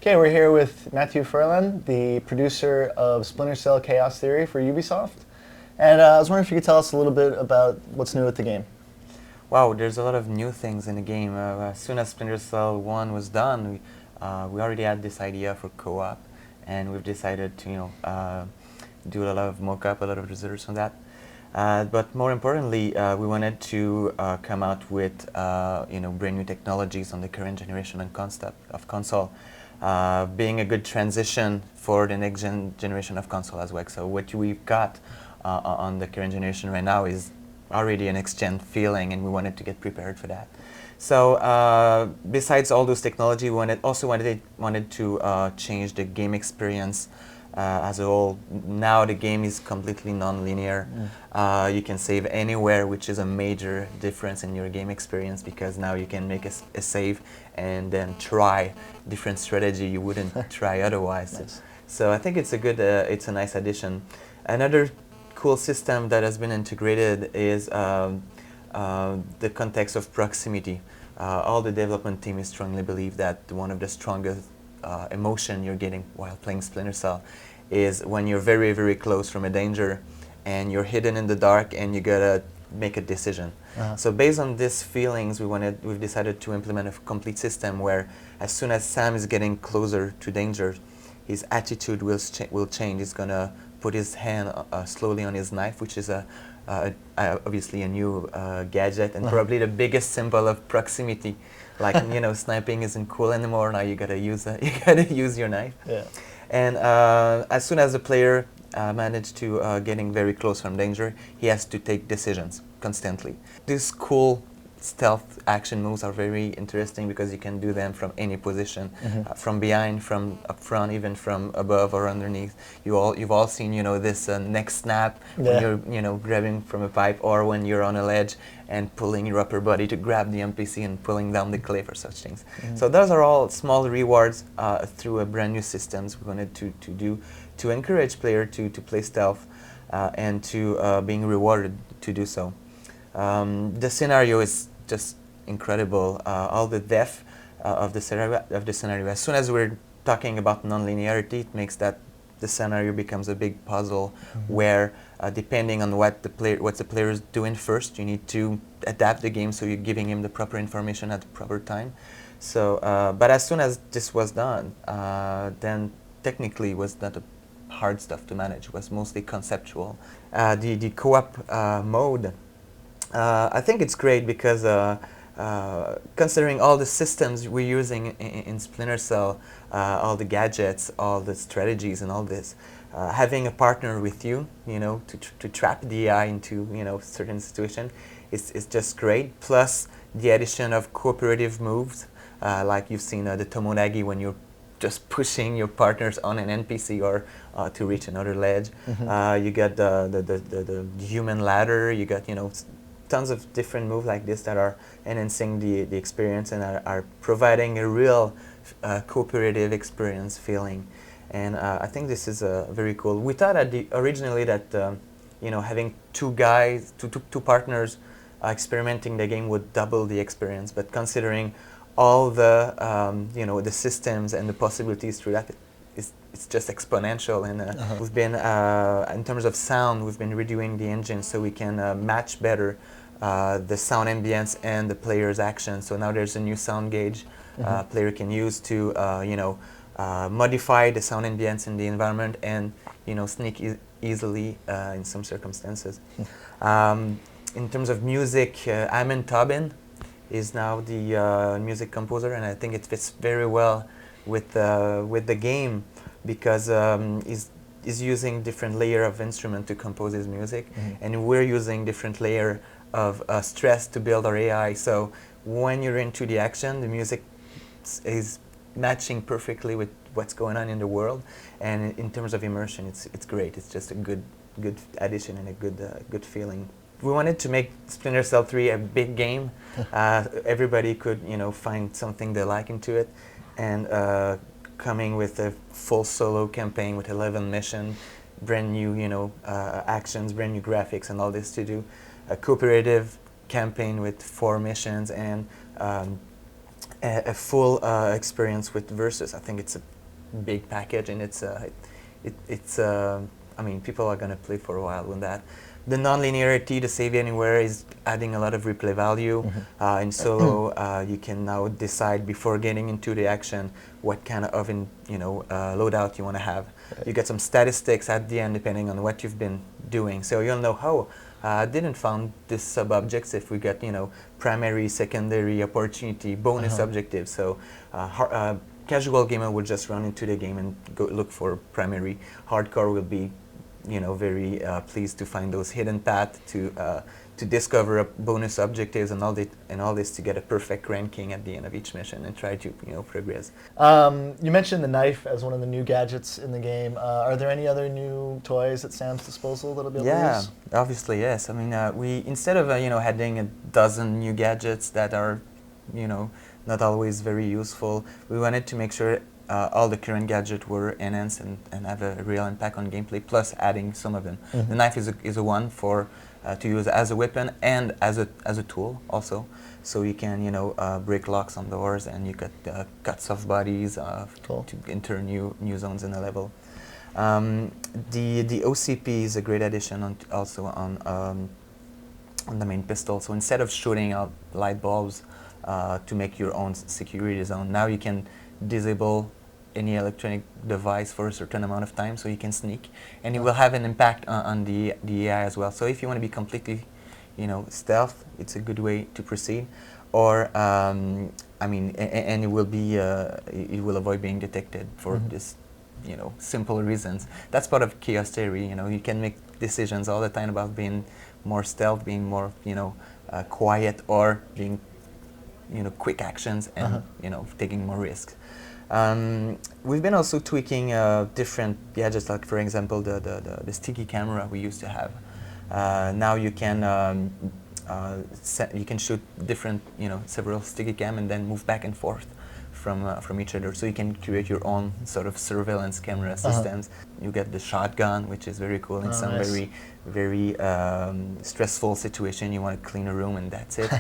Okay, we're here with Matthew Furlan, the producer of Splinter Cell Chaos Theory for Ubisoft. And I was wondering if you could tell us a little bit about what's new with the game. Wow, there's a lot of new things in the game. As soon as Splinter Cell 1 was done, we already had this idea for co-op, and we've decided to do a lot of mock-up, a lot of research on that. But more importantly, we wanted to come out with brand new technologies on the current generation and concept of console, being a good transition for the next generation of console as well. So what we've got on the current generation right now is already an next-gen feeling, and we wanted to get prepared for that. So besides all those technology, we wanted to change the game experience as a whole. Now the game is completely non-linear. You can save anywhere, which is a major difference in your game experience, because now you can make a save and then try different strategy you wouldn't try otherwise. Nice. So I think it's a good, it's a nice addition. Another cool system that has been integrated is the context of proximity. All the development team is strongly believe that one of the strongest emotion you're getting while playing Splinter Cell is when you're very, very close from a danger and you're hidden in the dark and you gotta make a decision. So based on these feelings, we've decided to implement a complete system where as soon as Sam is getting closer to danger, his attitude will change. He's gonna put his hand slowly on his knife, which is obviously a new gadget and probably the biggest symbol of proximity. Like sniping isn't cool anymore. Now you gotta use your knife. Yeah. And as soon as the player manages to getting very close from danger, he has to take decisions constantly. These cool stealth action moves are very interesting because you can do them from any position, from behind, from up front, even from above or underneath. You've all seen this neck snap when you're grabbing from a pipe, or when you're on a ledge and pulling your upper body to grab the NPC and pulling down the cliff or such things. So those are all small rewards through a brand new systems we wanted to do to encourage player to play stealth and to being rewarded to do so. The scenario is just incredible. All the depth of the scenario. As soon as we're talking about non-linearity, it makes that the scenario becomes a big puzzle where, depending on what the player is doing first, you need to adapt the game so you're giving him the proper information at the proper time. So, but as soon as this was done, then technically it was not a hard stuff to manage. It was mostly conceptual. The co-op mode. I think it's great because considering all the systems we're using in Splinter Cell, all the gadgets, all the strategies and all this, having a partner with you, to trap the AI into, certain situation is just great. Plus the addition of cooperative moves, like you've seen the Tomonagi when you're just pushing your partners on an NPC or to reach another ledge. You got the human ladder, you got, tons of different moves like this that are enhancing the experience and are providing a real cooperative experience feeling. And I think this is very cool. We thought originally that having two partners experimenting the game would double the experience, but considering all the the systems and the possibilities through that, it's just exponential. And we've been in terms of sound, we've been redoing the engine so we can match better the sound ambience and the player's action. So now there's a new sound gauge player can use to modify the sound ambience in the environment and sneak easily in some circumstances. In terms of music, Amon Tobin is now the music composer, and I think it fits very well with the game because he's using different layer of instrument to compose his music, and we're using different layer of stress to build our AI. So when you're into the action, the music is matching perfectly with what's going on in the world, and in terms of immersion, it's great. It's just a good addition and a good feeling. We wanted to make Splinter Cell 3 a big game. Everybody could find something they like into it, and coming with a full solo campaign with 11 missions, brand new actions, brand new graphics, and all this to do. A cooperative campaign with 4 missions and a full experience with Versus. I think it's a big package, and it's I mean, people are gonna play for a while with that. The non-linearity, the save anywhere, is adding a lot of replay value. In solo, you can now decide before getting into the action what kind of loadout you want to have. You get some statistics at the end depending on what you've been doing, so you'll know how. I didn't found this sub-objects if we get primary, secondary, opportunity, bonus objectives. So casual gamer would just run into the game and go look for primary. Hardcore will be very pleased to find those hidden paths to discover bonus objectives and all this to get a perfect ranking at the end of each mission and try to progress. You mentioned the knife as one of the new gadgets in the game. Are there any other new toys at Sam's disposal that'll be able to use? Yeah, obviously yes. I mean, we instead of adding a dozen new gadgets that are not always very useful, we wanted to make sure all the current gadgets were enhanced and have a real impact on gameplay, plus adding some of them. The knife is a one for to use as a weapon and as a tool also. So you can break locks on doors, and you got cuts off bodies Cool. to enter new zones in the level. The OCP is a great addition also on the main pistol. So instead of shooting out light bulbs to make your own security zone, now you can disable any electronic device for a certain amount of time, so you can sneak, and it will have an impact on the AI as well. So if you want to be completely, stealth, it's a good way to proceed. Or I mean, and it will be it will avoid being detected for this, simple reasons. That's part of chaos theory. You can make decisions all the time about being more stealth, being more quiet, or being quick actions and taking more risks. We've been also tweaking different gadgets, like for example the sticky camera we used to have. Now you can you can shoot different several sticky cam and then move back and forth from each other, so you can create your own sort of surveillance camera systems. You get the shotgun, which is very cool in some nice. very stressful situation. You want to clean a room and that's it.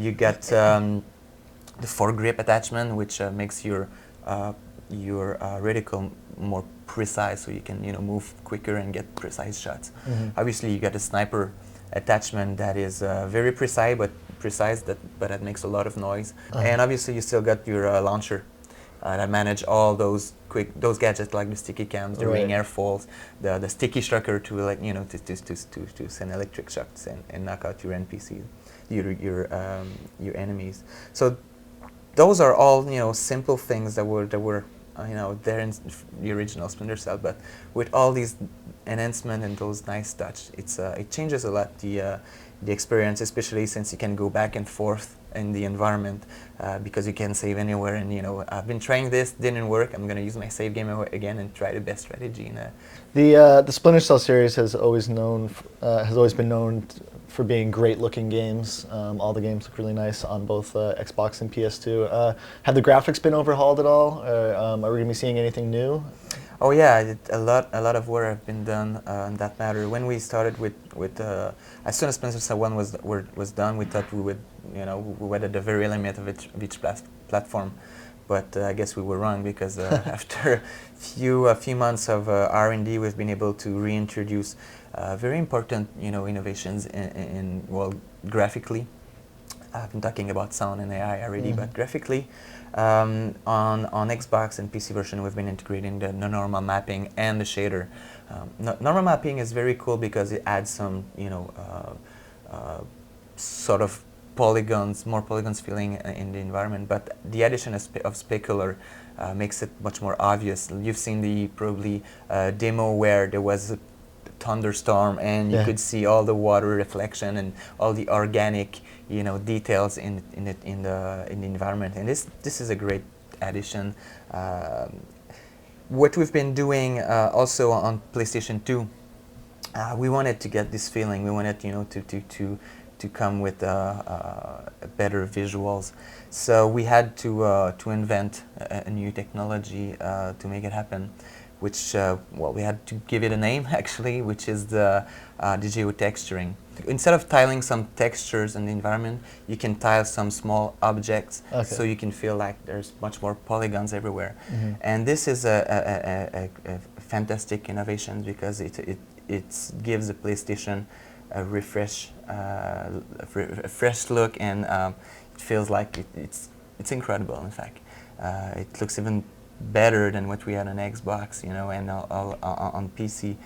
You get the foregrip attachment, which makes your reticle more precise, so you can move quicker and get precise shots. Obviously, you get a sniper attachment that is very precise, but it makes a lot of noise. And obviously, you still got your launcher that manage all those gadgets like the sticky cams, the ring airfoils, the sticky striker to send electric shocks and knock out your NPCs, your enemies. So those are all simple things that were there in the original Splinter Cell, but with all these enhancement and those nice touch, it changes a lot the experience, especially since you can go back and forth in the environment because you can save anywhere. And I've been trying this, didn't work. I'm gonna use my save game again and try the best strategy. The Splinter Cell series has always been known for being great-looking games. All the games look really nice on both Xbox and PS2. Have the graphics been overhauled at all? Or, are we going to be seeing anything new? Oh yeah, a lot of work have been done in that matter. When we started with as soon as Splinter Cell 1 was done, we thought we would we were at the very limit of each platform. But I guess we were wrong, because after a few months of R&D, we've been able to reintroduce very important innovations in graphically. I've been talking about sound and AI already, but graphically, on Xbox and PC version, we've been integrating the normal mapping and the shader. Normal mapping is very cool because it adds some sort of more polygons feeling in the environment, but the addition of specular makes it much more obvious. You've seen the probably demo where there was a thunderstorm and you could see all the water reflection and all the organic details in the environment, and this is a great addition. What we've been doing also on PlayStation 2, we wanted to get this feeling. We wanted to come with better visuals, so we had to invent a new technology to make it happen, which we had to give it a name actually, which is the geotexturing. instead of tiling some textures in the environment, you can tile some small objects, Okay. so you can feel like there's much more polygons everywhere. Mm-hmm. And this is a fantastic innovation because it gives the PlayStation a fresh look, and it feels like it's incredible. In fact, it looks even better than what we had on Xbox, you know, and on PC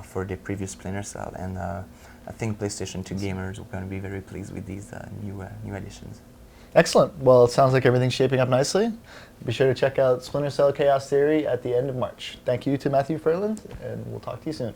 for the previous Splinter Cell. And I think PlayStation 2 gamers are going to be very pleased with these new additions. Excellent. Well, it sounds like everything's shaping up nicely. Be sure to check out Splinter Cell Chaos Theory at the end of March. Thank you to Matthew Ferland, and we'll talk to you soon.